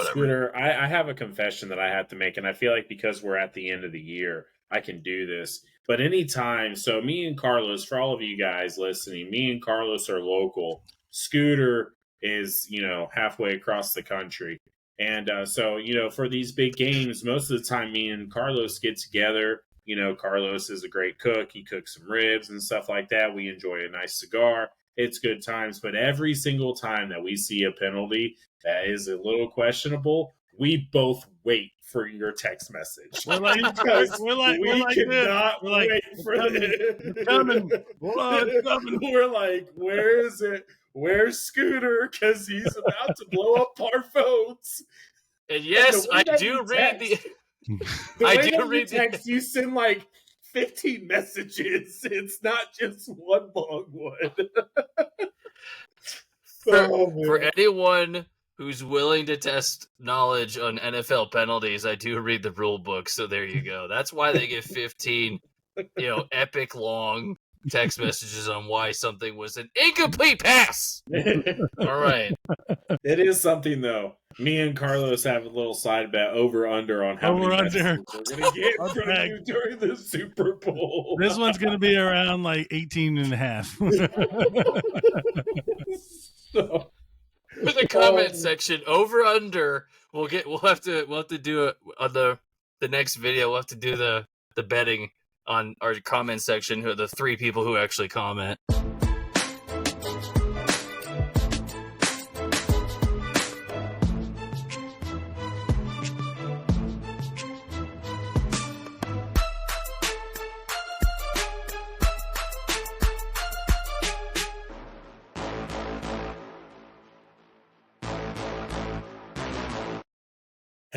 Scooter, I have a confession that I have to make, and I feel like because we're at the end of the year, I can do this. But anytime, so me and Carlos, for all of you guys listening, me and Carlos are local. Scooter is, halfway across the country. And so, for these big games, most of the time, me and Carlos get together. Carlos is a great cook. He cooks some ribs and stuff like that. We enjoy a nice cigar. It's good times. But every single time that we see a penalty that is a little questionable, we both wait for your text message. We're like, we cannot wait for it's coming. It's coming. We're like, where is it? Where's Scooter? Because he's about to blow up our phones. And yes, I do read the. I do read text. You send like 15 messages. It's not just one long one. For anyone who's willing to test knowledge on NFL penalties, I do read the rule book. So there you go. That's why they get 15, epic long text messages on why something was an incomplete pass. All right. It is something, though. Me and Carlos have a little side bet over-under on how many messages we're going to get from you during the Super Bowl. This one's going to be around like 18 and a half. So, for the comment section, over-under, we'll have to do it on the next video. We'll have to do the betting on our comment section, who are the 3 people who actually comment.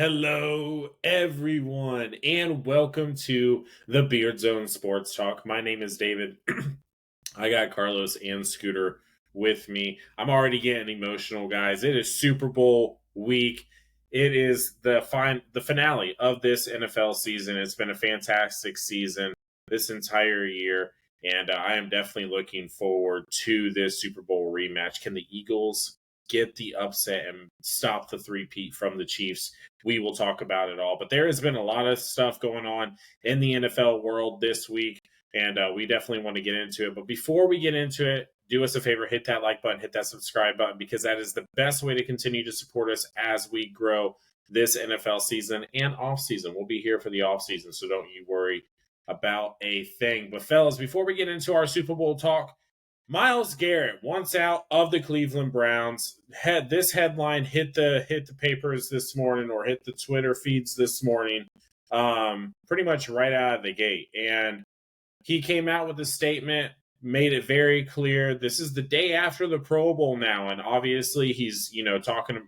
hello, everyone, and welcome to the Beardzone Sports Talk. My name is David. I got Carlos and Scooter with me. I'm already getting emotional, guys. It is Super Bowl week. It is the finale of this NFL season. It's been a fantastic season this entire year, and I am definitely looking forward to this Super Bowl rematch. Can the Eagles get the upset and stop the three-peat from the Chiefs? We will talk about it all. But there has been a lot of stuff going on in the NFL world this week, and we definitely want to get into it. But before we get into it, do us a favor, hit that like button, hit that subscribe button, because that is the best way to continue to support us as we grow this NFL season and off-season. We'll be here for the off-season, so don't you worry about a thing. But fellas, before we get into our Super Bowl talk, Myles Garrett wants out of the Cleveland Browns. This headline hit the papers this morning, or hit the Twitter feeds this morning, pretty much right out of the gate. And he came out with a statement, made it very clear. This is the day after the Pro Bowl now, and obviously he's talking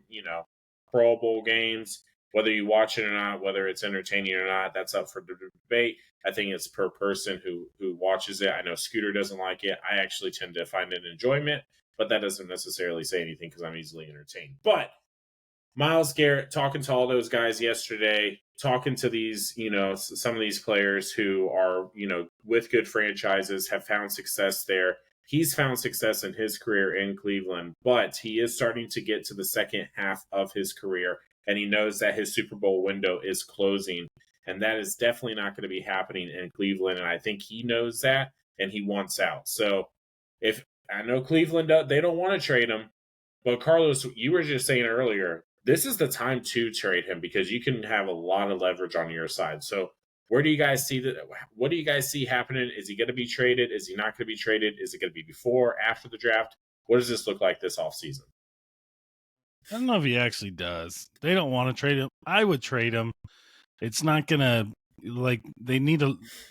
Pro Bowl games. Whether you watch it or not, whether it's entertaining or not, that's up for debate. I think it's per person who watches it. I know Scooter doesn't like it. I actually tend to find it enjoyment, but that doesn't necessarily say anything because I'm easily entertained. But Myles Garrett talking to all those guys yesterday, talking to these, some of these players who are, with good franchises, have found success there. He's found success in his career in Cleveland, but he is starting to get to the second half of his career. And he knows that his Super Bowl window is closing. And that is definitely not going to be happening in Cleveland. And I think he knows that, and he wants out. So if I know Cleveland, they don't want to trade him. But Carlos, you were just saying earlier, this is the time to trade him because you can have a lot of leverage on your side. So where do you guys see that? What do you guys see happening? Is he going to be traded? Is he not going to be traded? Is it going to be before, after the draft? What does this look like this offseason? I don't know if he actually does. They don't want to trade him. I would trade him. It's not going to, they need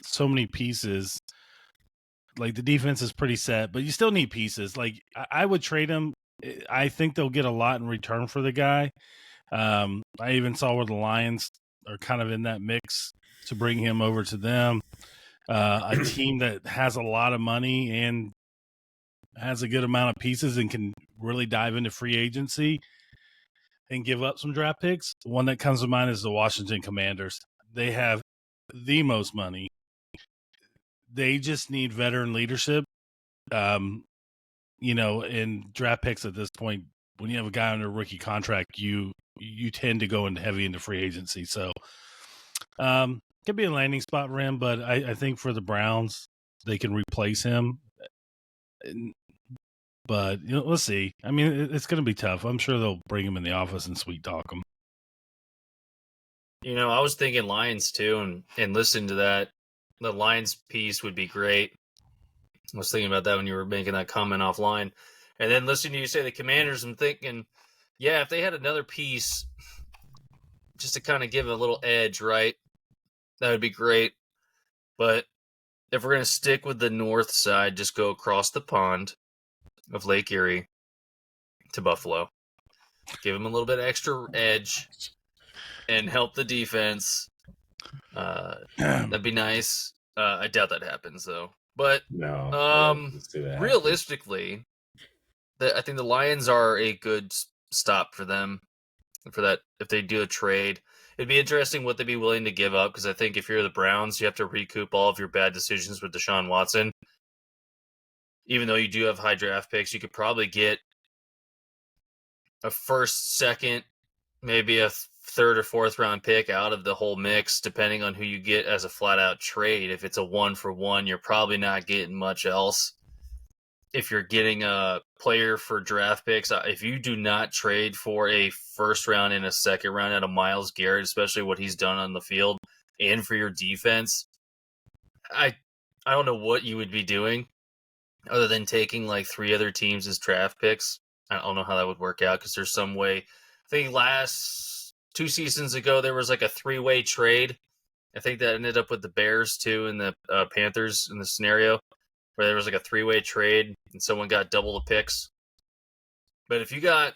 so many pieces. Like, the defense is pretty set, but you still need pieces. Like, I would trade him. I think they'll get a lot in return for the guy. I even saw where the Lions are kind of in that mix to bring him over to them. A team that has a lot of money and has a good amount of pieces and can really dive into free agency and give up some draft picks. The one that comes to mind is the Washington Commanders. They have the most money. They just need veteran leadership. And draft picks at this point when you have a guy under a rookie contract, you tend to go heavy into free agency. So could be a landing spot for him, but I think for the Browns, they can replace him. But let's see. I mean, it's going to be tough. I'm sure they'll bring him in the office and sweet talk him. I was thinking Lions too, and listening to that, the Lions piece would be great. I was thinking about that when you were making that comment offline. And then listening to you say the Commanders, I'm thinking, yeah, if they had another piece just to kind of give a little edge, right, that would be great. But if we're going to stick with the north side, just go across the pond of Lake Erie to Buffalo. Give them a little bit extra edge and help the defense. That'd be nice. I doubt that happens, though. But no, realistically, I think the Lions are a good stop for them for that. If they do a trade, it'd be interesting what they'd be willing to give up, because I think if you're the Browns, you have to recoup all of your bad decisions with Deshaun Watson. Even though you do have high draft picks, you could probably get a first, second, maybe a third or fourth round pick out of the whole mix, depending on who you get as a flat out trade. If it's a 1-for-1, you're probably not getting much else. If you're getting a player for draft picks, if you do not trade for a first round and a second round out of Myles Garrett, especially what he's done on the field, and for your defense, I don't know what you would be doing other than taking like 3 other teams as draft picks. I don't know how that would work out, because there's some way. I think last 2 seasons ago, there was like a 3-way trade. I think that ended up with the Bears too, and the Panthers in the scenario, where there was like a 3-way trade and someone got double the picks. But if you got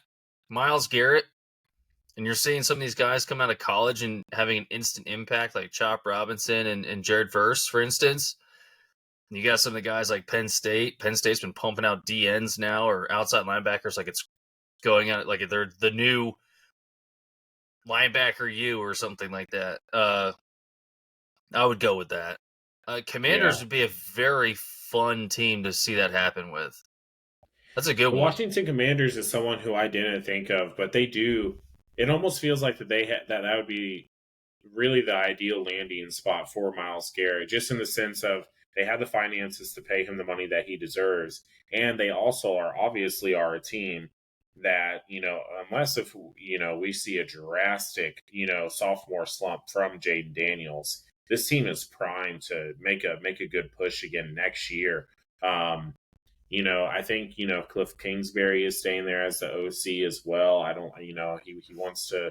Myles Garrett and you're seeing some of these guys come out of college and having an instant impact, like Chop Robinson and Jared Verse, for instance, you got some of the guys like Penn State. Penn State's been pumping out DNs now, or outside linebackers, like it's going out like they're the new linebacker U or something like that. I would go with that. Commanders would be a very fun team to see that happen with. That's a good one. Washington Commanders is someone who I didn't think of, but they do. It almost feels like that that would be really the ideal landing spot for Myles Garrett, just in the sense of they have the finances to pay him the money that he deserves, and they also obviously are a team that, unless if we see a drastic sophomore slump from Jaden Daniels, this team is primed to make a good push again next year. I think Cliff Kingsbury is staying there as the OC as well. I don't he wants to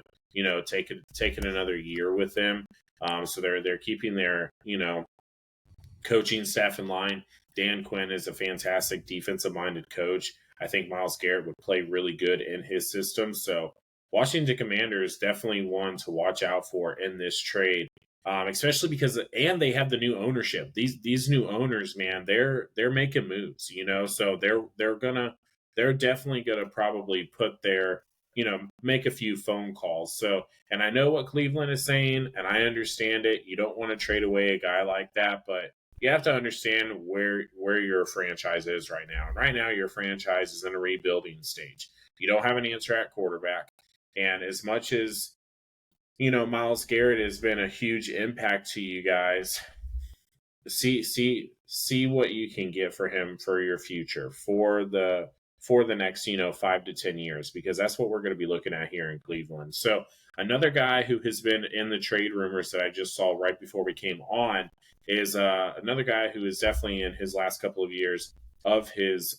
take it another year with them. So they're keeping their coaching staff in line. Dan Quinn is a fantastic defensive minded coach. I think Myles Garrett would play really good in his system. So Washington Commanders definitely one to watch out for in this trade. Especially because, and they have the new ownership. These new owners, man, they're making moves, so they're definitely gonna probably put their, make a few phone calls. So, and I know what Cleveland is saying, and I understand it. You don't want to trade away a guy like that, but you have to understand where your franchise is right now. And right now, your franchise is in a rebuilding stage. You don't have an answer at quarterback, and as much as Myles Garrett has been a huge impact to you guys, see what you can get for him for your future, for the next 5 to 10 years, because that's what we're going to be looking at here in Cleveland. So another guy who has been in the trade rumors that I just saw right before we came on is another guy who is definitely in his last couple of years of his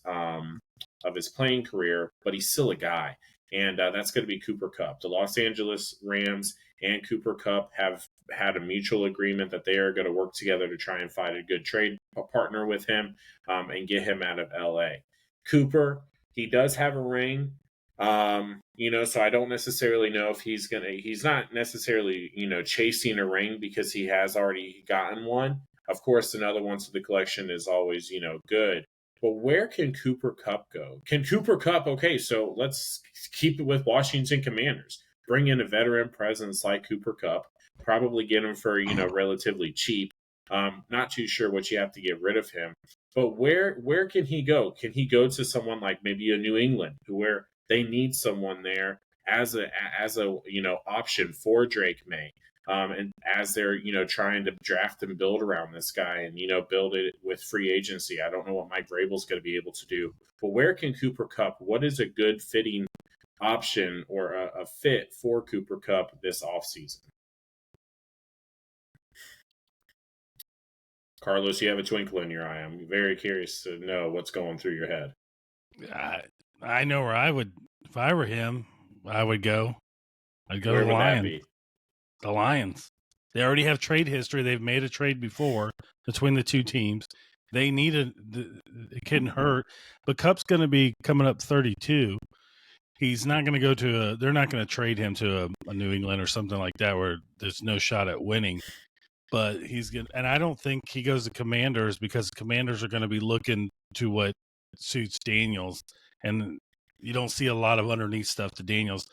playing career, but he's still a guy. And that's going to be Cooper Kupp. The Los Angeles Rams and Cooper Kupp have had a mutual agreement that they are going to work together to try and find a good trade partner with him and get him out of LA. Cooper, he does have a ring, so I don't necessarily know if he's not necessarily, chasing a ring because he has already gotten one. Of course, another one to the collection is always, good. But where can Cooper Kupp go? Can Cooper Kupp, okay, so let's keep it with Washington Commanders. Bring in a veteran presence like Cooper Kupp, probably get him for, relatively cheap. Not too sure what you have to get rid of him. But where can he go? Can he go to someone like maybe a New England, where they need someone there as a option for Drake May. And as they're trying to draft and build around this guy and build it with free agency, I don't know what Mike Vrabel's going to be able to do. But where can Cooper Kupp? What is a good fitting option or a fit for Cooper Kupp this offseason? Carlos, you have a twinkle in your eye. I'm very curious to know what's going through your head. I know where I would, if I were him, I would go. I'd go Where to the would that Lions. be? The Lions. They already have trade history. They've made a trade before between the two teams. They need it couldn't hurt. But Kupp's going to be coming up 32. He's not going to go to they're not going to trade him to a New England or something like that where there's no shot at winning. But he's going to, and I don't think he goes to Commanders because Commanders are going to be looking to what suits Daniels. And you don't see a lot of underneath stuff to Daniels.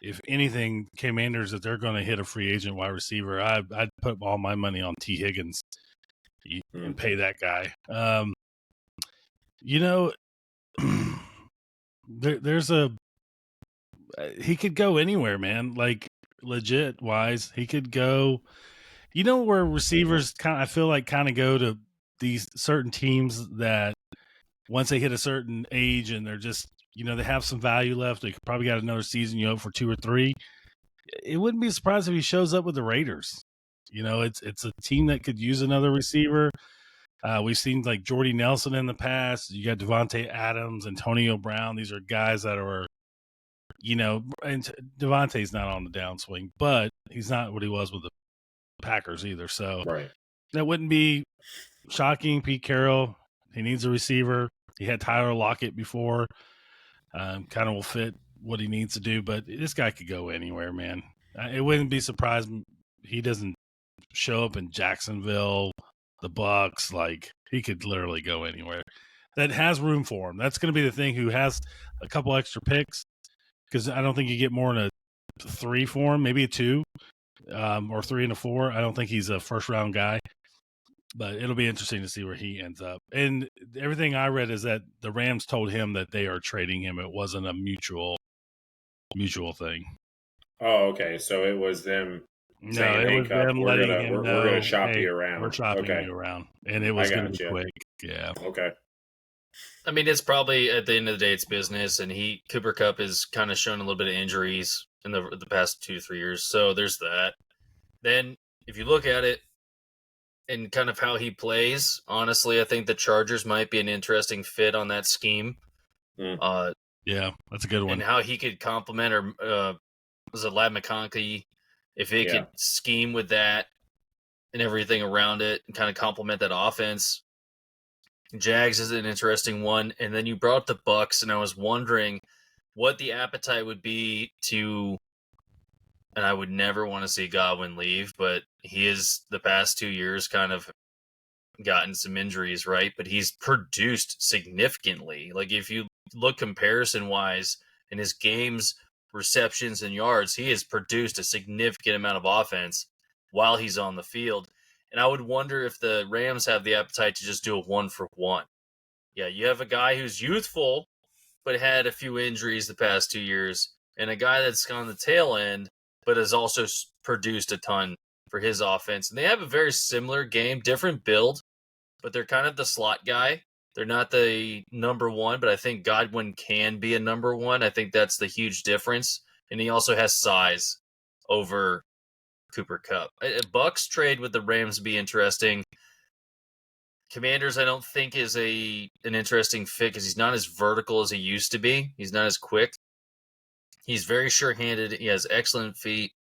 If anything, Commanders, if they're going to hit a free agent wide receiver, I'd put all my money on T. Higgins and pay that guy. There's he could go anywhere, man. Like legit wise, he could go. You know where receivers I feel like kind of go to these certain teams that once they hit a certain age and they're just they have some value left. They could probably got another season, for 2 or 3. It wouldn't be surprised if he shows up with the Raiders. It's a team that could use another receiver. We've seen like Jordy Nelson in the past. You got Devontae Adams, Antonio Brown. These are guys that are, and Devontae's not on the downswing, but he's not what he was with the Packers either. So that wouldn't be shocking. Pete Carroll, he needs a receiver. He had Tyler Lockett before. Kind of will fit what he needs to do, but this guy could go anywhere, man. It wouldn't be surprising he doesn't show up in Jacksonville, the Bucks. Like he could literally go anywhere that has room for him. That's going to be the thing. Who has a couple extra picks? Because I don't think you get more than a 3 for him, maybe a 2, or 3 and a 4. I don't think he's a first round guy, but it'll be interesting to see where he ends up. And everything I read is that the Rams told him that they are trading him. It wasn't a mutual thing. Oh, okay. So it was them saying, "Hey, Kupp, we're gonna shop you around. We're shopping you around," and it was going to be quick. Yeah. Okay. I mean, it's probably at the end of the day, it's business, and Cooper Kupp has kind of shown a little bit of injuries in the past 2-3 years. So there's that. Then if you look at it and kind of how he plays, honestly, I think the Chargers might be an interesting fit on that scheme. Yeah, that's a good one. And how he could complement, or was it Lad McConkey, if he could scheme with that and everything around it and kind of complement that offense. Jags is an interesting one. And then you brought up the Bucks, and I was wondering what the appetite would be to, and I would never want to see Godwin leave, but he is the past 2 years kind of gotten some injuries, right? But he's produced significantly. Like if you look comparison wise in his games, receptions, and yards, he has produced a significant amount of offense while he's on the field. And I would wonder if the Rams have the appetite to just do a 1-for-1. Yeah, you have a guy who's youthful, but had a few injuries the past 2 years, and a guy that's on the tail end, but has also produced a ton for his offense. And they have a very similar game, different build, but they're kind of the slot guy. They're not the number one, but I think Godwin can be a number one. I think that's the huge difference. And he also has size over Cooper Kupp. A Bucks trade with the Rams be interesting. Commanders, I don't think is an interesting fit because he's not as vertical as he used to be. He's not as quick. He's very sure-handed. He has excellent feet.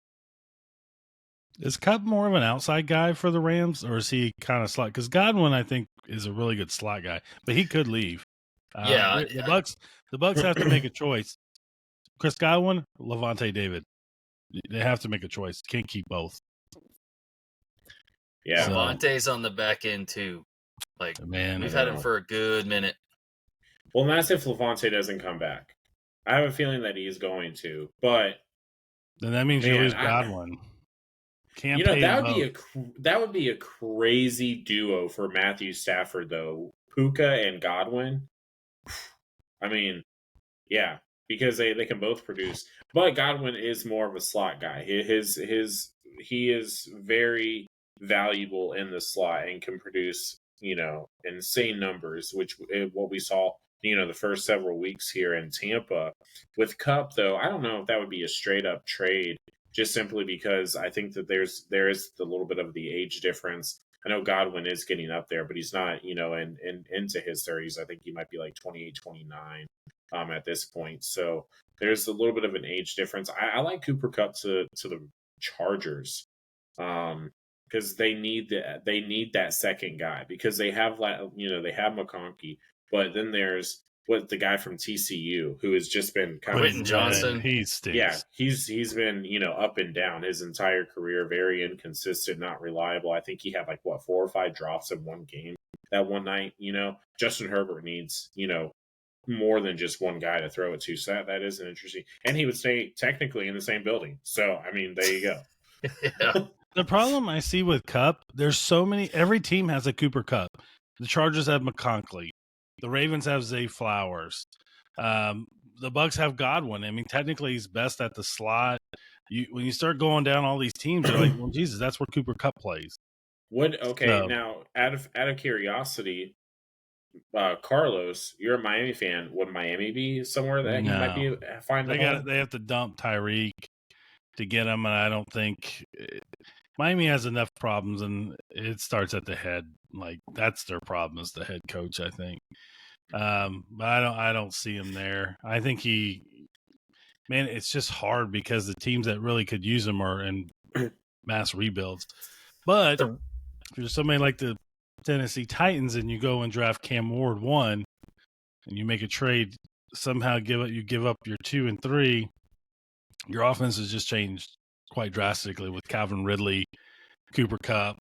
Is Kupp more of an outside guy for the Rams, or is he kind of slot? Because Godwin, I think, is a really good slot guy, but he could leave. The Bucks have to make a choice. Chris Godwin, Levante David. They have to make a choice. Can't keep both. Yeah, Levante's on the back end too. Like man, we've had him for a good minute. Well, and that's if Levante doesn't come back. I have a feeling that he's going to, but then that means you lose Godwin. Can't that would be a crazy duo for Matthew Stafford though. Puka and Godwin. I mean, yeah, because they can both produce. But Godwin is more of a slot guy. He is very valuable in the slot and can produce, insane numbers, which what we saw, the first several weeks here in Tampa. With Cup, though, I don't know if that would be a straight up trade, just simply because I think that there is a little bit of the age difference. I know Godwin is getting up there, but he's not, into his 30s. I think he might be like 28, 29 at this point. So there's a little bit of an age difference. I like Cooper Cup to the Chargers, because they need that second guy, because they have they have McConkey, but then there's the guy from TCU who has just been kind Quentin of Johnson. He stinks. Yeah, he's been up and down his entire career, very inconsistent, not reliable. I think he had 4 or 5 drops in one game that one night. Justin Herbert needs more than just one guy to throw it to. So that is an interesting, and he would stay technically in the same building. So I mean, there you go. Yeah. The problem I see with Cup, there's so many. Every team has a Cooper Cup. The Chargers have McConkey. The Ravens have Zay Flowers. The Bucks have Godwin. I mean, technically, he's best at the slot. When you start going down all these teams, you're like, well, Jesus, that's where Cooper Cup plays. Now out of curiosity, Carlos, you're a Miami fan. Would Miami be somewhere that he might be finding? They have to dump Tyreek to get him, and I don't think Miami has enough problems, and it starts at the head. That's their problem, is the head coach, I think. But I don't see him there. I think it's just hard because the teams that really could use him are in mass rebuilds. But if you're somebody like the Tennessee Titans and you go and draft Cam Ward 1 and you make a trade, somehow give up your 2 and 3, your offense has just changed quite drastically with Calvin Ridley, Cooper Cup,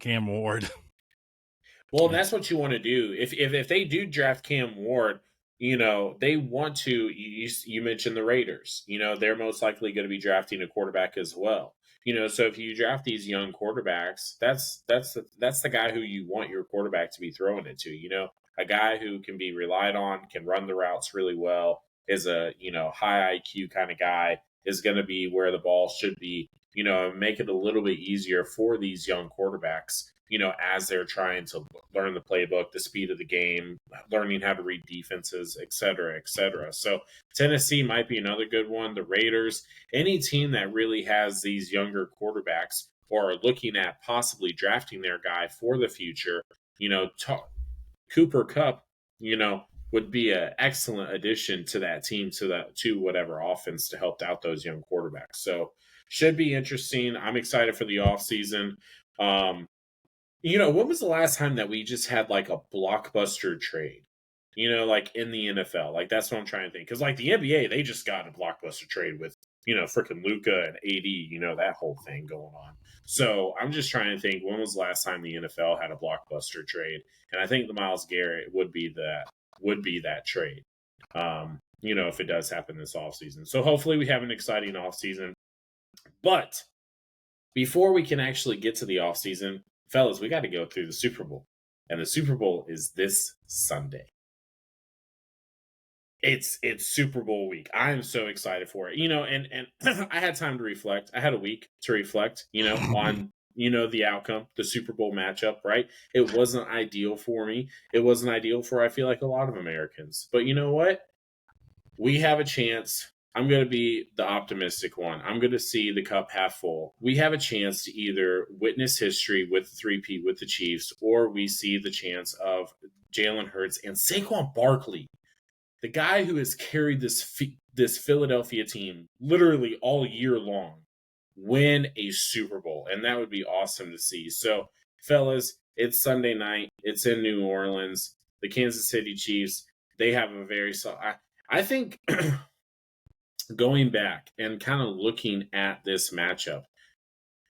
Cam Ward. Well, that's what you want to do. If they do draft Cam Ward, they want to. You mentioned the Raiders. They're most likely going to be drafting a quarterback as well. So if you draft these young quarterbacks, that's the guy who you want your quarterback to be throwing it to. A guy who can be relied on, can run the routes really well, is a high IQ kind of guy, is going to be where the ball should be. Make it a little bit easier for these young quarterbacks, as they're trying to learn the playbook, the speed of the game, learning how to read defenses, et cetera, et cetera. So Tennessee might be another good one. The Raiders, any team that really has these younger quarterbacks or are looking at possibly drafting their guy for the future, Cooper Cup, would be an excellent addition to that team, to whatever offense, to help out those young quarterbacks. So should be interesting. I'm excited for the offseason. When was the last time that we just had a blockbuster trade? In the NFL. That's what I'm trying to think. Because the NBA, they just got a blockbuster trade with, freaking Luka and AD, that whole thing going on. So I'm just trying to think, when was the last time the NFL had a blockbuster trade? And I think the Myles Garrett would be that trade. If it does happen this offseason. So hopefully we have an exciting offseason. But before we can actually get to the offseason, fellas, we got to go through the Super Bowl. And the Super Bowl is this Sunday. It's Super Bowl week. I am so excited for it. And I had time to reflect. I had a week to reflect, on the outcome, the Super Bowl matchup, right? It wasn't ideal for me. It wasn't ideal for, I feel like, a lot of Americans. But you know what? We have a chance. I'm going to be the optimistic one. I'm going to see the cup half full. We have a chance to either witness history with the three-peat with the Chiefs, or we see the chance of Jalen Hurts and Saquon Barkley, the guy who has carried this Philadelphia team literally all year long, win a Super Bowl. And that would be awesome to see. So, fellas, it's Sunday night. It's in New Orleans. The Kansas City Chiefs, they have a very I think going back and kind of looking at this matchup,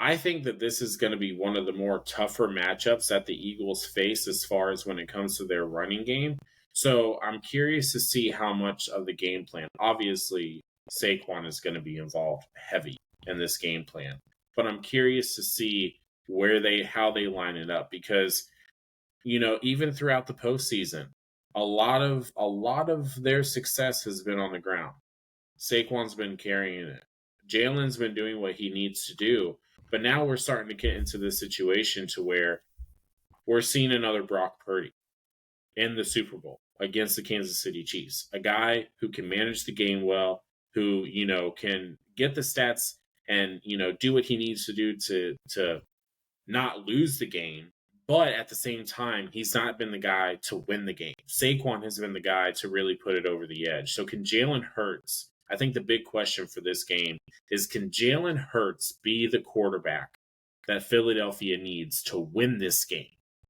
I think that this is going to be one of the more tougher matchups that the Eagles face as far as when it comes to their running game. So I'm curious to see how much of the game plan. Obviously, Saquon is going to be involved heavy in this game plan, but I'm curious to see how they line it up, because even throughout the postseason, a lot of their success has been on the ground. Saquon's been carrying it. Jalen's been doing what he needs to do. But now we're starting to get into this situation to where we're seeing another Brock Purdy in the Super Bowl against the Kansas City Chiefs. A guy who can manage the game well, who, can get the stats and, do what he needs to do to not lose the game. But at the same time, he's not been the guy to win the game. Saquon has been the guy to really put it over the edge. So can Jalen Hurts, I think the big question for this game is, can Jalen Hurts be the quarterback that Philadelphia needs to win this game?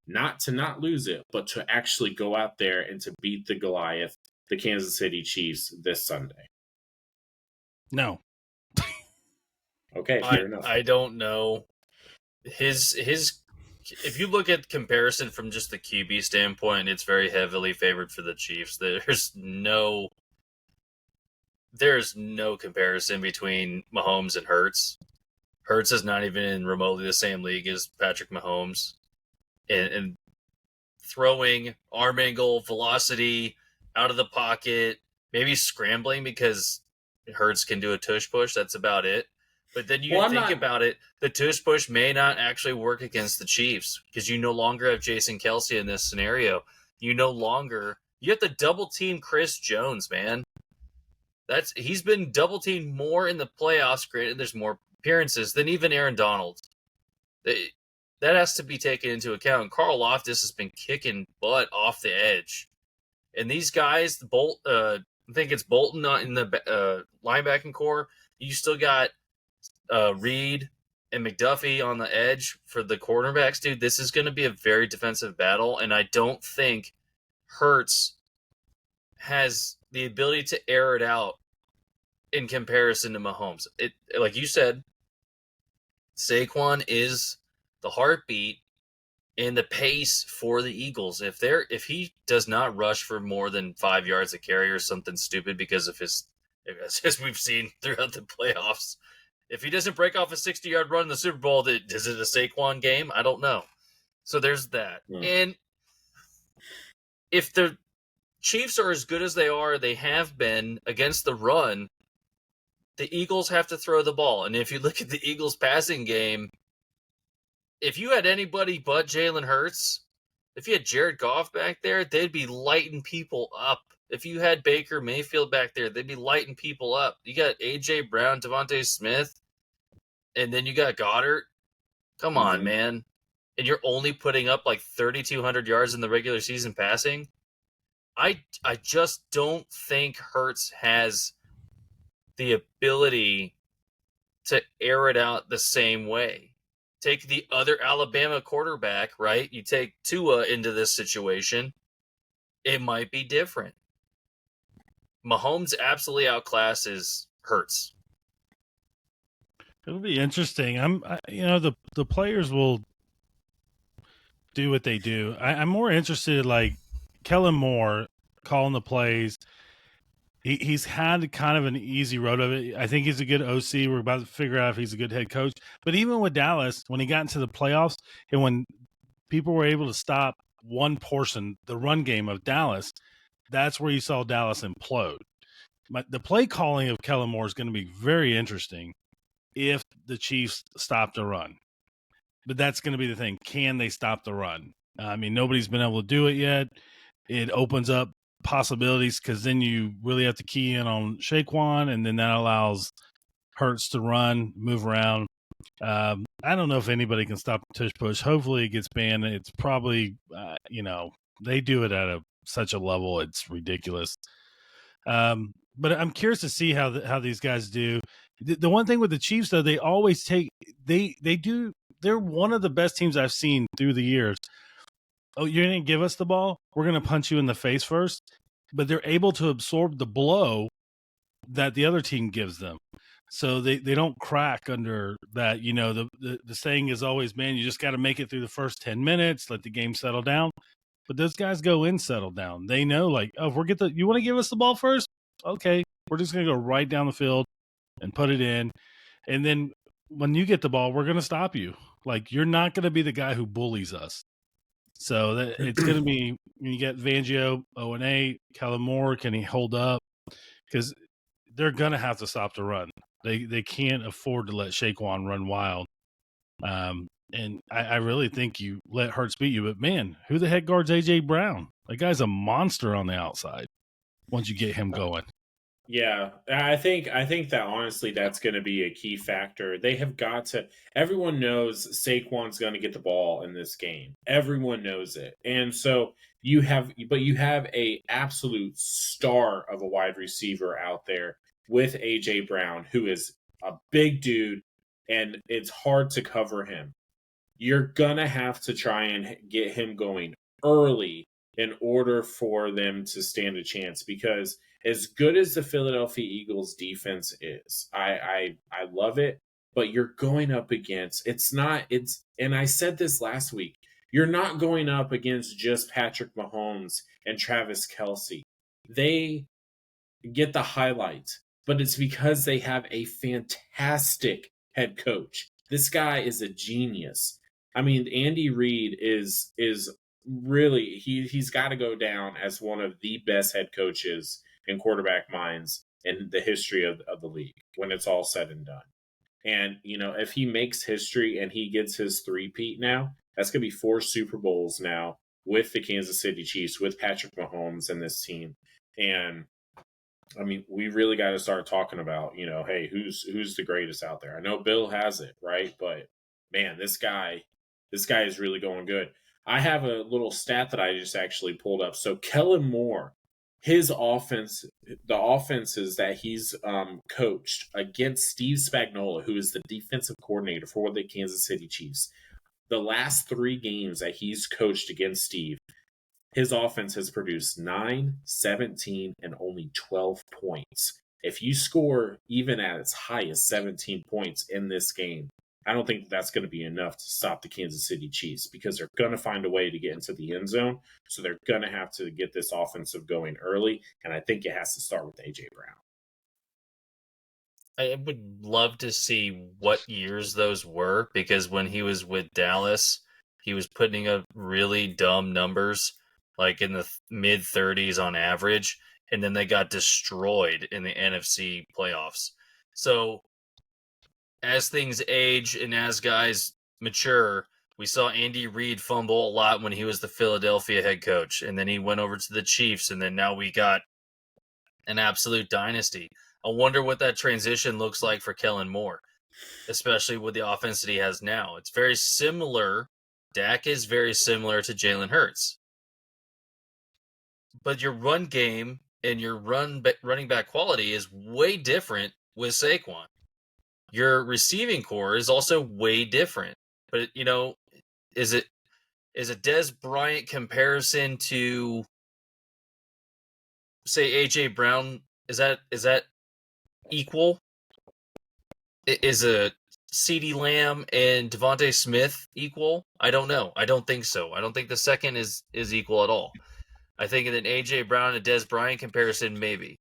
Not to not lose it, but to actually go out there and to beat the Goliath, the Kansas City Chiefs, this Sunday. No. Okay, fair enough. I don't know. His if you look at comparison from just the QB standpoint, it's very heavily favored for the Chiefs. There's no comparison between Mahomes and Hurts. Hurts is not even in remotely the same league as Patrick Mahomes. And throwing, arm angle, velocity, out of the pocket, maybe scrambling because Hurts can do a tush push. That's about it. But then you think about it, the tush push may not actually work against the Chiefs because you no longer have Jason Kelce in this scenario. You have to double team Chris Jones, man. He's been double teamed more in the playoffs. Granted, there's more appearances than even Aaron Donald. That has to be taken into account. Carl Loftus has been kicking butt off the edge. And these guys, I think it's Bolton not in the linebacking core. You still got Reed and McDuffie on the edge for the cornerbacks. Dude, this is going to be a very defensive battle, and I don't think Hurts has the ability to air it out in comparison to Mahomes. Like you said, Saquon is the heartbeat and the pace for the Eagles. If he does not rush for more than 5 yards a carry or something stupid because of as we've seen throughout the playoffs, if he doesn't break off a 60-yard run in the Super Bowl, is it a Saquon game? I don't know. So there's that. Yeah. And if the Chiefs are as good as they have been against the run, the Eagles have to throw the ball. And if you look at the Eagles passing game, if you had anybody but Jalen Hurts, if you had Jared Goff back there, they'd be lighting people up. If you had Baker Mayfield back there, they'd be lighting people up. You got A.J. Brown, Devontae Smith, and then you got Goddard. Come on, man. And you're only putting up like 3,200 yards in the regular season passing? I just don't think Hurts has the ability to air it out the same way. Take the other Alabama quarterback, right? You take Tua into this situation, it might be different. Mahomes absolutely outclasses Hurts. It'll be interesting. The players will do what they do. I'm more interested, like Kellen Moore calling the plays. He's had kind of an easy road of it. I think he's a good OC. We're about to figure out if he's a good head coach. But even with Dallas, when he got into the playoffs and when people were able to stop one portion, the run game of Dallas, that's where you saw Dallas implode. But the play calling of Kellen Moore is going to be very interesting if the Chiefs stop the run. But that's going to be the thing. Can they stop the run? I mean, nobody's been able to do it yet. It opens up possibilities because then you really have to key in on Saquon, and then that allows Hurts to run, move around. I don't know if anybody can stop the tush push. Hopefully it gets banned. It's probably, they do it at such a level. It's ridiculous. But I'm curious to see how these guys do. The one thing with the Chiefs, though, they always they're one of the best teams I've seen through the years. Oh, you're going to give us the ball? We're going to punch you in the face first. But they're able to absorb the blow that the other team gives them. So they don't crack under that. The saying is always, man, you just got to make it through the first 10 minutes, let the game settle down. But those guys go in, settle down. They know, like, oh, if you want to give us the ball first? Okay, we're just going to go right down the field and put it in. And then when you get the ball, we're going to stop you. Like, you're not going to be the guy who bullies us. So it's going to be, when you get Fangio, 0-8, Kellen Moore, can he hold up? Because they're gonna have to stop the run. They can't afford to let Saquon run wild. And I really think you let Hurts beat you. But man, who the heck guards AJ Brown? That guy's a monster on the outside. Once you get him going. Yeah, I think that honestly that's going to be a key factor. They have got to. Everyone knows Saquon's going to get the ball in this game. Everyone knows it, and so you have a absolute star of a wide receiver out there with AJ Brown, who is a big dude, and it's hard to cover him. You're gonna have to try and get him going early in order for them to stand a chance, because as good as the Philadelphia Eagles defense is, I love it, but you're going up against, and I said this last week, you're not going up against just Patrick Mahomes and Travis Kelce. They get the highlights, but it's because they have a fantastic head coach. This guy is a genius. I mean, Andy Reid is really, he's got to go down as one of the best head coaches in quarterback minds in the history of the league when it's all said and done. And if he makes history and he gets his three-peat now, that's going to be 4 Super Bowls now with the Kansas City Chiefs, with Patrick Mahomes and this team. And I mean, we really got to start talking about, hey, who's the greatest out there? I know Bill has it, right? But man, this guy is really going good. I have a little stat that I just actually pulled up. So Kellen Moore, his offense, the offenses that he's coached against Steve Spagnuolo, who is the defensive coordinator for the Kansas City Chiefs, the last 3 games that he's coached against Steve, his offense has produced 9, 17, and only 12 points. If you score even at its high as 17 points in this game, I don't think that's going to be enough to stop the Kansas City Chiefs, because they're going to find a way to get into the end zone. So they're going to have to get this offensive going early. And I think it has to start with A.J. Brown. I would love to see what years those were, because when he was with Dallas, he was putting up really dumb numbers, like in the mid 30s on average, and then they got destroyed in the NFC playoffs. So as things age and as guys mature, we saw Andy Reid fumble a lot when he was the Philadelphia head coach, and then he went over to the Chiefs, and then now we got an absolute dynasty. I wonder what that transition looks like for Kellen Moore, especially with the offense that he has now. It's very similar. Dak is very similar to Jalen Hurts. But your run game and your running back quality is way different with Saquon. Your receiving core is also way different. But, is it Dez Bryant comparison to, say, A.J. Brown? Is that equal? Is a CeeDee Lamb and Devontae Smith equal? I don't know. I don't think so. I don't think the second is equal at all. I think in an A.J. Brown and Dez Bryant comparison, maybe.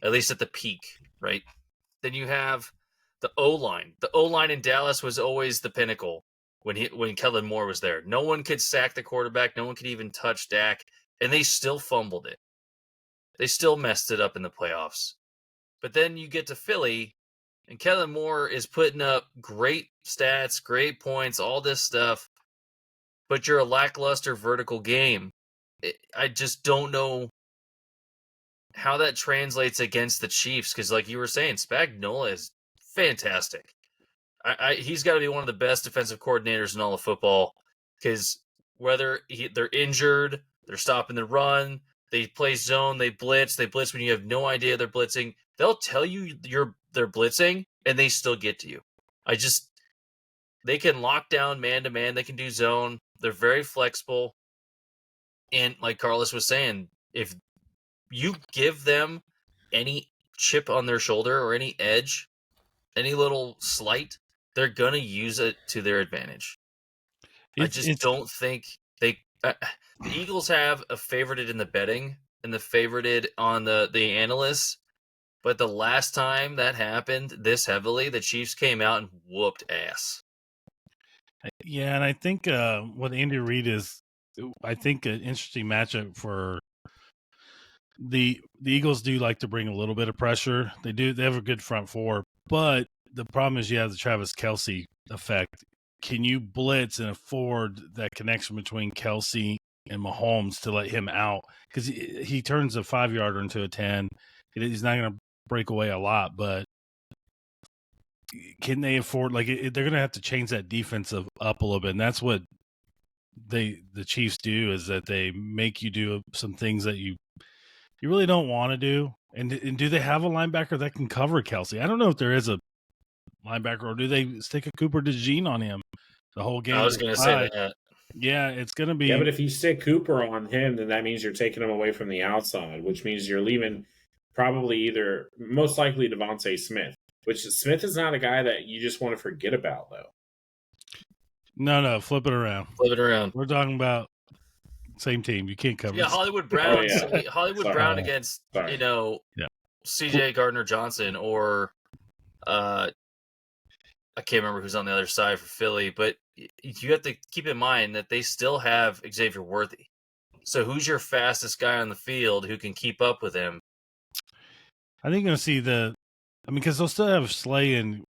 At least at the peak, right? Then you have the O-line. The O-line in Dallas was always the pinnacle when Kellen Moore was there. No one could sack the quarterback. No one could even touch Dak. And they still fumbled it. They still messed it up in the playoffs. But then you get to Philly, and Kellen Moore is putting up great stats, great points, all this stuff, but you're a lackluster vertical game. I just don't know how that translates against the Chiefs, because like you were saying, Spagnuolo is fantastic. He's got to be one of the best defensive coordinators in all of football, because whether they're injured, they're stopping the run, they play zone, they blitz when you have no idea they're blitzing. They'll tell you they're blitzing, and they still get to you. They can lock down man-to-man. They can do zone. They're very flexible. And like Carlos was saying, if you give them any chip on their shoulder or any edge, any little slight, they're going to use it to their advantage. I just don't think the Eagles have a favorited in the betting and the favorited on the analysts. But the last time that happened this heavily, the Chiefs came out and whooped ass. Yeah, and I think what Andy Reid is, I think, an interesting matchup for the Eagles do like to bring a little bit of pressure. They do. They have a good front four, but the problem is you have the Travis Kelce effect. Can you blitz and afford that connection between Kelce and Mahomes to let him out? Because he turns a 5-yarder into a 10. He's not going to break away a lot, but can they afford? Like they're going to have to change that defense up a little bit, and that's what the Chiefs do, is that they make you do some things that you really don't want to do. And do they have a linebacker that can cover Kelce? I don't know if there is a linebacker, or do they stick a Cooper DeJean on him the whole game? I was going to say that. Yeah, it's going to be. Yeah, but if you stick Cooper on him, then that means you're taking him away from the outside, which means you're leaving probably most likely Devontae Smith, which Smith is not a guy that you just want to forget about, though. No, flip it around. Flip it around. We're talking about same team. You can't cover. Yeah, Hollywood Brown. Oh, yeah. Hollywood Brown against C.J. Gardner-Johnson, or I can't remember who's on the other side for Philly, but you have to keep in mind that they still have Xavier Worthy. So who's your fastest guy on the field who can keep up with him? I think you're going to see because they'll still have Slay and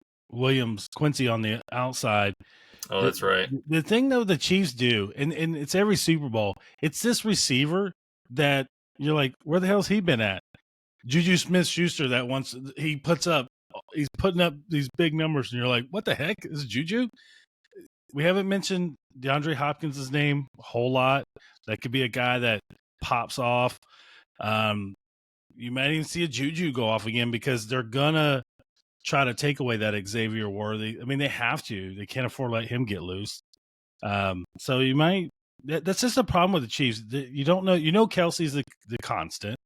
Quincy on the outside. Oh, that's right. The thing, though, the Chiefs do, and it's every Super Bowl, it's this receiver that you're like, where the hell's he been at? Juju Smith-Schuster, that once he's putting up these big numbers, and you're like, what the heck? Is Juju? We haven't mentioned DeAndre Hopkins' name a whole lot. That could be a guy that pops off. You might even see a Juju go off again, because they're going to try to take away that Xavier Worthy. I mean, they have to. They can't afford to let him get loose. So you might – that's just a problem with the Chiefs. You don't know – Kelce's the constant,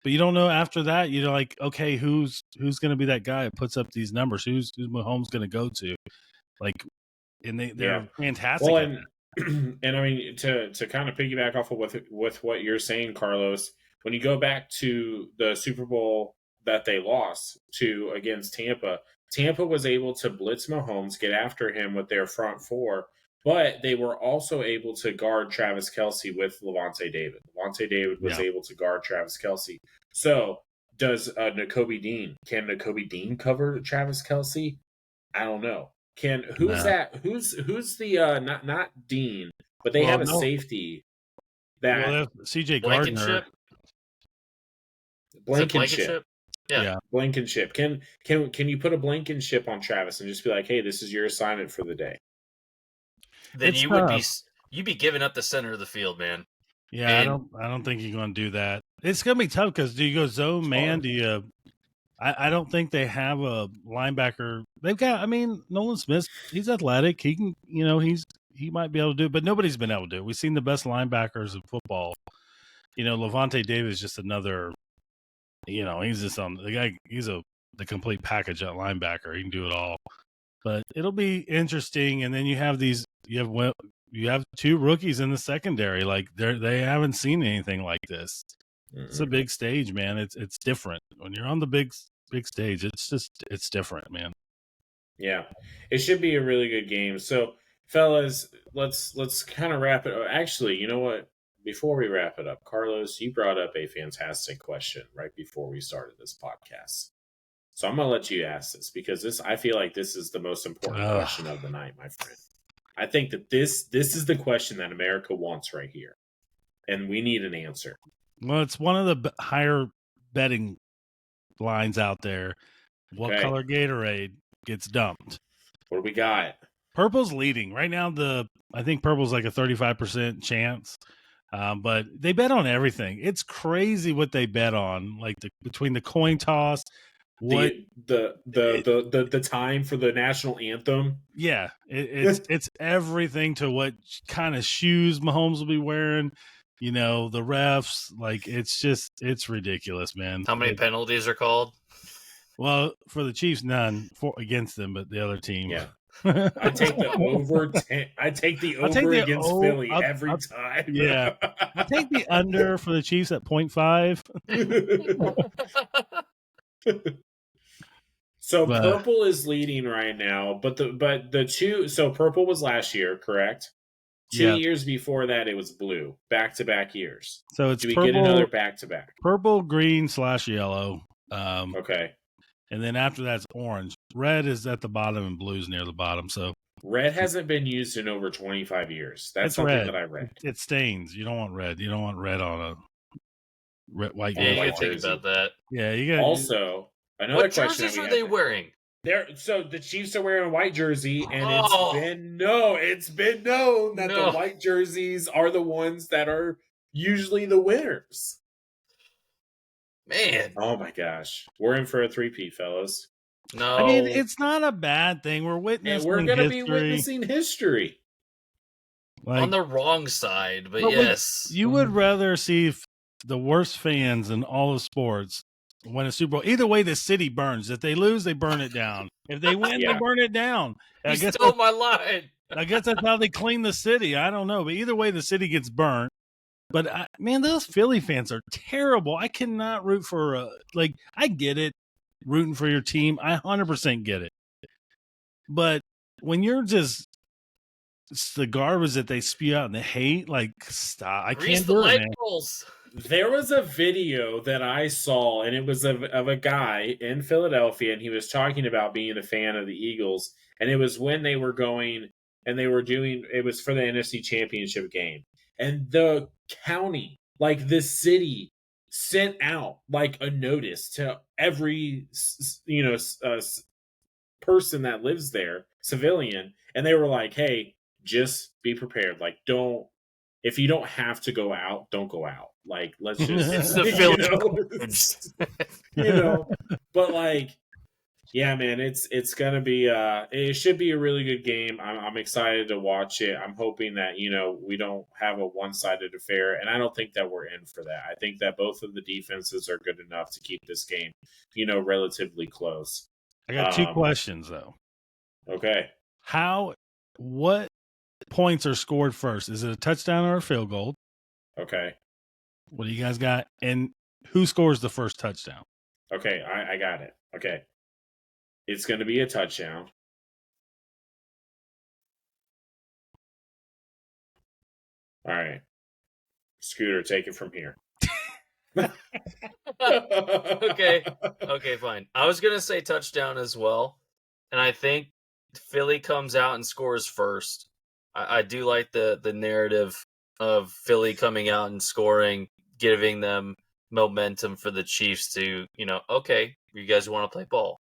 but you don't know after that. You're like, okay, who's going to be that guy that puts up these numbers? Who's Mahomes going to go to? Like, and they're fantastic. Well, and I mean, to kind of piggyback off of with what you're saying, Carlos, when you go back to the Super Bowl that they lost to against Tampa was able to blitz Mahomes, get after him with their front four, but they were also able to guard Travis Kelce with Levante David. Levante David was able to guard Travis Kelce. So does can Nakobe Dean cover Travis Kelce? I don't know. Who's the not Dean, but they have a safety that CJ Gardner. Blankenship. Yeah. Blankenship. Can you put a Blankenship on Travis and just be like, hey, this is your assignment for the day? Then you'd be giving up the center of the field, man. Yeah, I don't think you're going to do that. It's going to be tough, because do you go zone man? Do you? I don't think they have a linebacker. They've got. I mean, Nolan Smith. He's athletic. He can. He might be able to do it, but nobody's been able to do it. We've seen the best linebackers in football. Levante David is just another. He's just on the guy. He's the complete package at linebacker. He can do it all. But it'll be interesting. And then you have these. You have two rookies in the secondary. Like they haven't seen anything like this. Mm-hmm. It's a big stage, man. It's different when you're on the big stage. It's different, man. Yeah, it should be a really good game. So, fellas, let's kind of wrap it. Actually, you know what? Before we wrap it up, Carlos, you brought up a fantastic question right before we started this podcast. So I'm gonna let you ask this, because I feel like this is the most important question of the night, my friend. I think that this is the question that America wants right here, and we need an answer. Well, it's one of the higher betting lines out there. What color Gatorade gets dumped? What do we got? Purple's leading right now. I think purple's like a 35% chance, but they bet on everything. It's crazy what they bet on, like between the coin toss. What the time for the national anthem? Yeah, it's everything to what kind of shoes Mahomes will be wearing. The refs, like it's ridiculous, man. How many penalties are called? Well, for the Chiefs, none against them, but the other team. Yeah, I take the over. I take the over against Philly every time. Yeah, I take the under for the Chiefs at 0.5. So purple is leading right now, but the two. So purple was last year, correct? 2 Yeah. years before that, it was blue. Back-to-back years. So it's Do we purple, get another back-to-back? purple, green / yellow. Okay. And then after that's orange. Red is at the bottom and blue's near the bottom. So Red hasn't been used in over 25 years. That's it's something red. that I read. It stains. You don't want red. You don't want red on a white Yeah, you white gotta think jersey. about that. Yeah, you got Also, another What question jerseys that we are have they wearing? So the Chiefs are wearing a white jersey, and Oh. it's been known that No. the white jerseys are the ones that are usually the winners. Man, Oh my gosh, we're in for a three-peat, fellas, no. I mean, it's not a bad thing. We're and witnessing we're gonna be history. witnessing history. Like, on the wrong side, but But yes. you would rather see the worst fans in all of sports win a Super Bowl. Either way, the city burns. If they lose, they burn it down. If they win, Yeah. they burn it down. You I guess stole my line. that's how they clean the city. I don't know, but either way, the city gets burnt. But man, those Philly fans are terrible. I cannot root for I get it, rooting for your team. I 100% get it. But when you're just it's the garbage that they spew out and the hate, like stop. I Grease can't the do it, light man. poles. There was a video that I saw, and it was of a guy in Philadelphia, and he was talking about being a fan of the Eagles, and it was when they were going and they were doing it was for the NFC Championship game, and the county, like the city, sent out like a notice to every person that lives there, civilian, and they were like, "Hey, just be prepared. Like, don't if you don't have to go out, don't go out. Like, let's just It's the Philly, But like, yeah, man, it's gonna be it should be a really good game. I'm excited to watch it. I'm hoping that we don't have a one-sided affair, and I don't think that we're in for that. I think that both of the defenses are good enough to keep this game, relatively close. I got two questions though. Okay. What points are scored first? Is it a touchdown or a field goal? Okay. What do you guys got? And who scores the first touchdown? Okay, I got it. Okay. It's going to be a touchdown. All right. Scooter, take it from here. Okay, fine. I was going to say touchdown as well, and I think Philly comes out and scores first. I do like the narrative of Philly coming out and scoring, giving them momentum for the Chiefs to, okay, you guys want to play ball.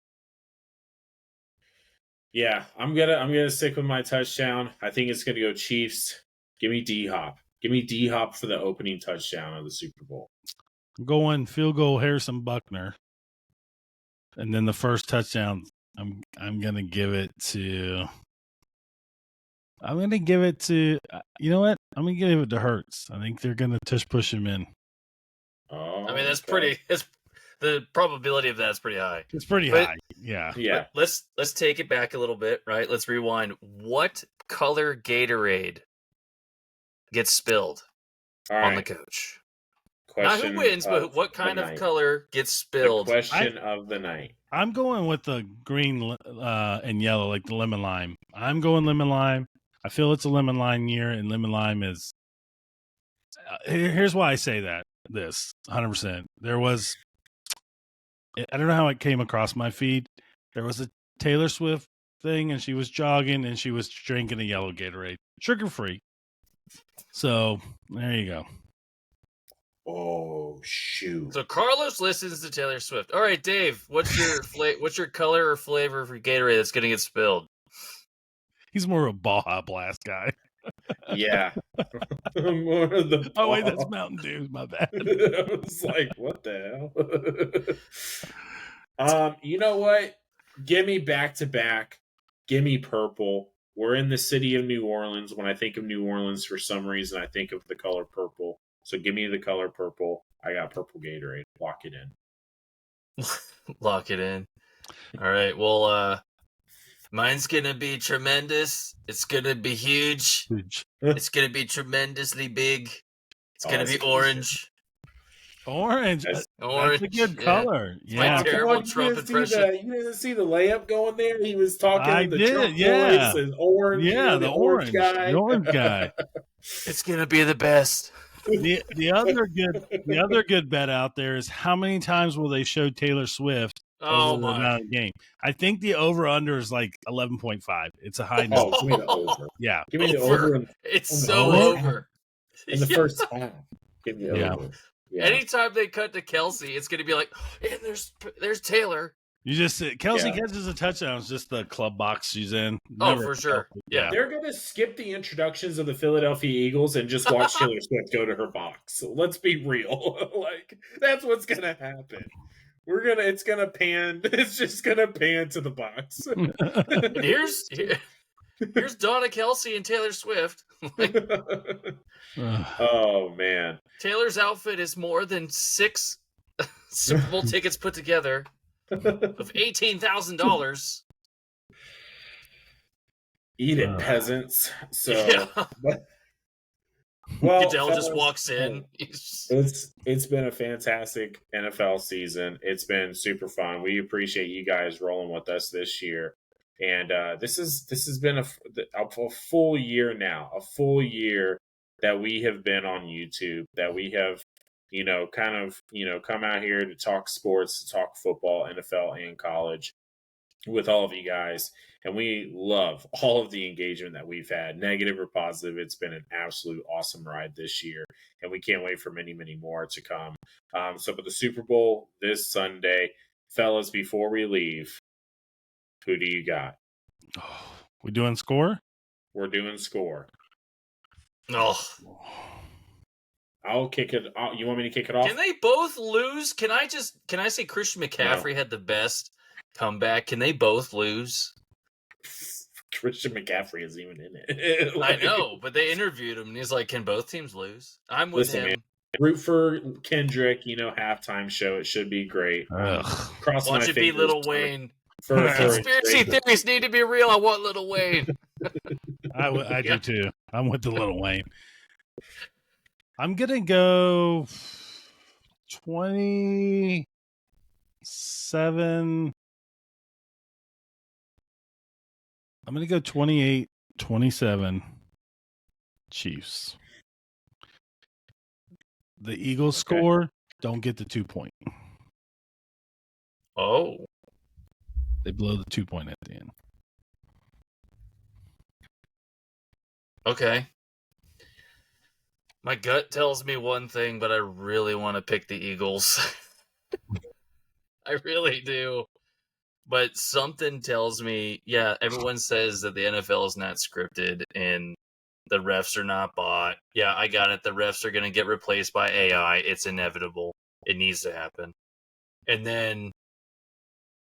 Yeah, I'm gonna stick with my touchdown. I think it's gonna go Chiefs. Give me D-Hop. Give me D-Hop for the opening touchdown of the Super Bowl. I'm going field goal Harrison Buckner. And then the first touchdown, I'm gonna give it to you know what? I'm gonna give it to Hurts. I think they're gonna push him in. Oh, I mean, that's okay. pretty. The probability of that's pretty high. It's pretty high. Yeah. Yeah. But let's take it back a little bit, right? Let's rewind. What color Gatorade gets spilled All on the right. coach? Question Not who wins, but what the kind of night. color gets The spilled? question of the night. I'm going with the green and yellow, like the lemon lime. I'm going lemon lime. I feel it's a lemon lime year, and lemon lime is. Here's why I say that. This 100%. There was. I don't know how it came across my feed. There was a Taylor Swift thing, and she was jogging, and she was drinking a yellow Gatorade, sugar free. So there you go. Oh shoot! So Carlos listens to Taylor Swift. All right, Dave, what's your color or flavor for Gatorade that's going to get spilled? He's more of a Baja Blast guy. Yeah. More of the Oh wait, that's Mountain Dew. My bad. I was like, what the hell? You know what? Give me back to back. Give me purple. We're in the city of New Orleans. When I think of New Orleans, for some reason, I think of the color purple. So give me the color purple. I got purple Gatorade. Lock it in. Lock it in. All right. Well, mine's gonna be tremendous. It's gonna be huge. It's gonna be tremendously big. It's gonna be orange. Orange. That's- Orange. That's a good yeah. color. my Yeah. terrible you Trump didn't impression. you didn't see the layup going there. He was talking I in the did, Trump yeah. voice and orange. Yeah, the orange guy. The orange guy. It's gonna be the best. The other good bet out there is how many times will they show Taylor Swift Oh over the my! amount of the game? I think the over under is like 11.5. It's a high number. Oh, give me the over. Yeah. Give me the Over. over. It's in the so first half. over. In the Yeah. first half. Give me the Yeah. over. Yeah. Anytime they cut to Kelsey, it's gonna be like, and there's Taylor. You just Kelsey Yeah. catches a touchdown. It's just the club box she's in. Oh, Never for sure. Yeah. They're going to skip the introductions of the Philadelphia Eagles and just watch Taylor Swift go to her box. So let's be real. Like, that's what's going to happen. It's going to pan. It's just going to pan to the box. And here's Donna Kelsey and Taylor Swift. Like, oh, man. Taylor's outfit is more than 6 Super Bowl tickets put together of $18,000. Eat it, peasants. So, Yeah. well, Goodell just fellas, walks in. It's been a fantastic NFL season. It's been super fun. We appreciate you guys rolling with us this year. And this has been a full year now, a full year that we have been on YouTube, that we have, come out here to talk sports, to talk football, NFL and college with all of you guys. And we love all of the engagement that we've had, negative or positive. It's been an absolute awesome ride this year. And we can't wait for many, many more to come. But the Super Bowl this Sunday, fellas, before we leave, who do you got? We doing score? We're doing score. Oh. I'll kick it. You want me to kick it off? Can they both lose? Can I say Christian McCaffrey had the best comeback? Can they both lose? Christian McCaffrey isn't even in it. I know, but they interviewed him, and he's like, "Can both teams lose?" I'm with him. Man, root for Kendrick. Halftime show. It should be great. Watch it be Lil Wayne. For Conspiracy theories need to be real. I want Lil Wayne. I do too. I'm with the Lil Wayne. I'm gonna go 27. I'm gonna go 28-27 Chiefs. The Eagles score, don't get the 2 point. Oh. They blow the 2 point at the end. Okay. My gut tells me one thing, but I really want to pick the Eagles. I really do. But something tells me, everyone says that the NFL is not scripted and the refs are not bought. Yeah, I got it. The refs are going to get replaced by AI. It's inevitable. It needs to happen. And then,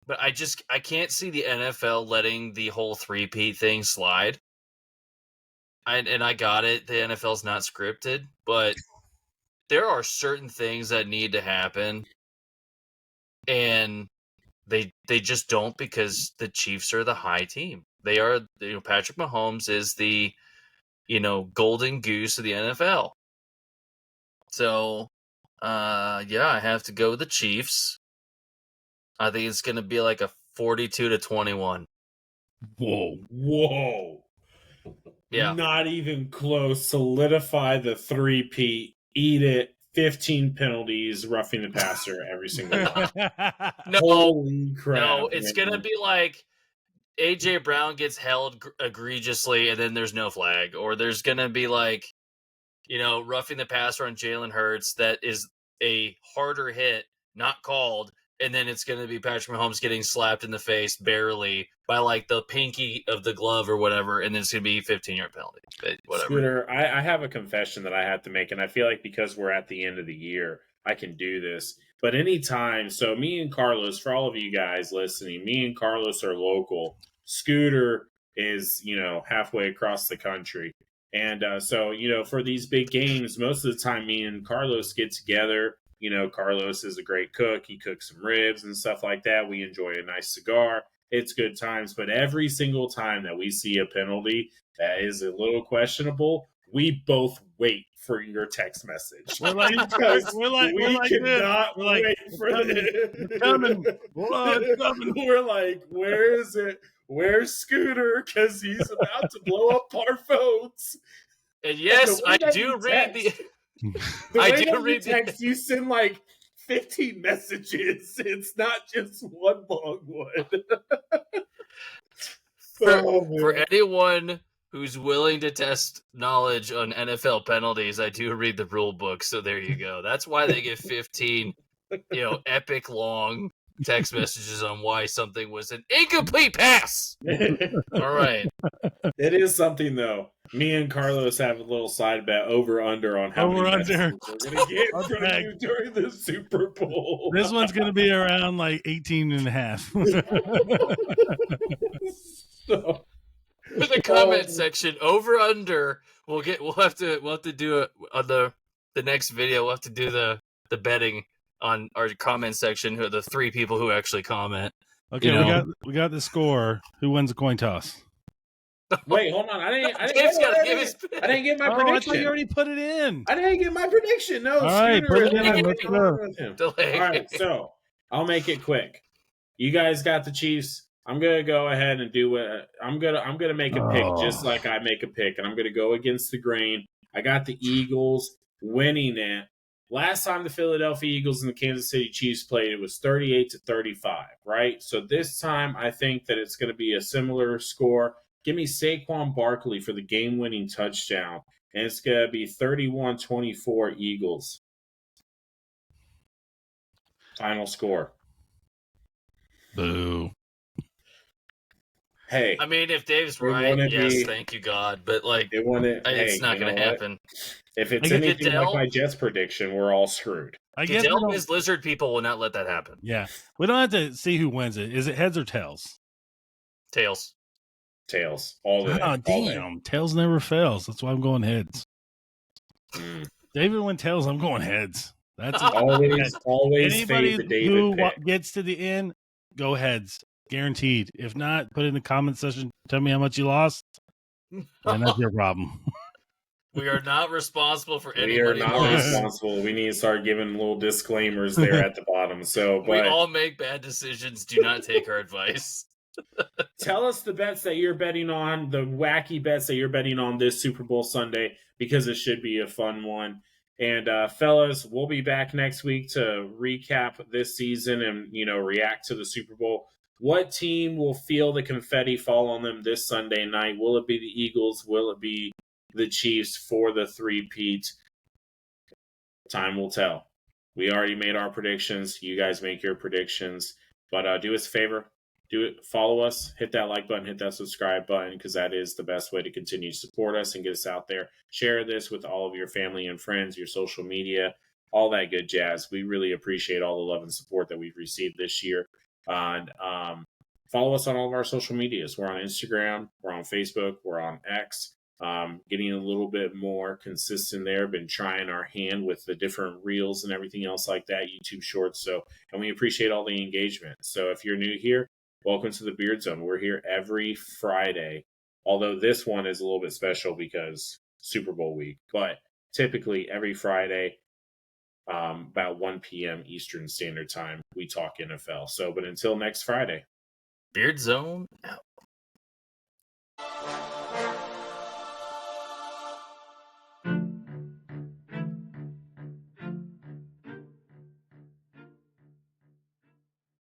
but I can't see the NFL letting the whole three-peat thing slide. I got it. The NFL's not scripted, but there are certain things that need to happen. And they just don't, because the Chiefs are the high team. They are, Patrick Mahomes is the, golden goose of the NFL. So, I have to go with the Chiefs. I think it's going to be like a 42-21. Whoa. Yeah. Not even close. Solidify the three-peat. Eat it. 15 penalties, roughing the passer every single one. No, holy crap! No, it's gonna be like AJ Brown gets held egregiously, and then there's no flag, or there's gonna be like, roughing the passer on Jalen Hurts that is a harder hit, not called, and then it's gonna be Patrick Mahomes getting slapped in the face barely by like the pinky of the glove or whatever, and then it's gonna be 15-yard penalty. Whatever. Scooter, I have a confession that I have to make, and I feel like because we're at the end of the year, I can do this. But anytime, so me and Carlos, for all of you guys listening, me and Carlos are local. Scooter is, halfway across the country. And so, for these big games, most of the time me and Carlos get together. Carlos is a great cook. He cooks some ribs and stuff like that. We enjoy a nice cigar. It's good times. But every single time that we see a penalty that is a little questionable, we both wait for your text message. We're like, Because we're like cannot we're like, wait for it's coming. Whoa, it's coming. We're like, where is it? Where's Scooter? Because he's about to blow up our phones. And yes, And I do read the. The I way do that read you text, you send like 15 messages. It's not just one long one. For anyone who's willing to test knowledge on NFL penalties, I do read the rule book. So there you go. That's why they get 15, epic long text messages on why something was an incomplete pass. All right. It is something though. Me and Carlos have a little side bet over under on how many messages we're going to get from you during the Super Bowl. This one's going to be around like 18 and a half. So, For the comment section, over under, we'll have to do it on the next video. We'll have to do the betting on our comment section. Who are the 3 people who actually comment? Okay, we got the score. Who wins the coin toss? wait, hold on. I didn't get my I prediction. thought you already put it in. I didn't get my prediction. No, all right, put it in. Let's go. All right, so I'll make it quick. You guys got the Chiefs. I'm gonna go ahead and do what I'm gonna make a pick just like I make a pick, and I'm gonna go against the grain. I got the Eagles winning it. Last time the Philadelphia Eagles and the Kansas City Chiefs played, it was 38-35, right? So this time I think that it's gonna be a similar score. Give me Saquon Barkley for the game-winning touchdown, and it's gonna be 31-24 Eagles. Final score. Boo. Hey, I mean, if Dave's right, yes, thank you God. But it's not going to happen. If it's anything like my Jets prediction, we're all screwed. I guess his lizard people will not let that happen. Yeah, we don't have to see who wins it. Is it heads or tails? Tails. All the way. Oh damn! Tails never fails. That's why I'm going heads. David went tails. I'm going heads. That's always anybody fade the David who pick. Gets to the end. Go heads. Guaranteed. If not, put it in the comment section. Tell me how much you lost. And that's your problem. We are not responsible for anybody. We are not responsible. We need to start giving little disclaimers there at the bottom. So we all make bad decisions. Do not take our advice. Tell us the bets that you're betting on, the wacky bets that you're betting on this Super Bowl Sunday, because it should be a fun one. And fellas, we'll be back next week to recap this season and react to the Super Bowl. What team will feel the confetti fall on them this Sunday night? Will it be the Eagles? Will it be the Chiefs for the three-peat? Time will tell. We already made our predictions. You guys make your predictions. But do us a favor. Follow us. Hit that like button. Hit that subscribe button, because that is the best way to continue to support us and get us out there. Share this with all of your family and friends, your social media, all that good jazz. We really appreciate all the love and support that we've received this year. And follow us on all of our social medias. We're on Instagram, we're on Facebook, we're on X. Getting a little bit more consistent there. Been trying our hand with the different reels and everything else like that, YouTube Shorts. And we appreciate all the engagement. So if you're new here, welcome to the Beardzone. We're here every Friday, although this one is a little bit special because Super Bowl week. But typically every Friday, about 1 p.m. Eastern Standard Time, we talk NFL. But until next Friday. Beardzone out.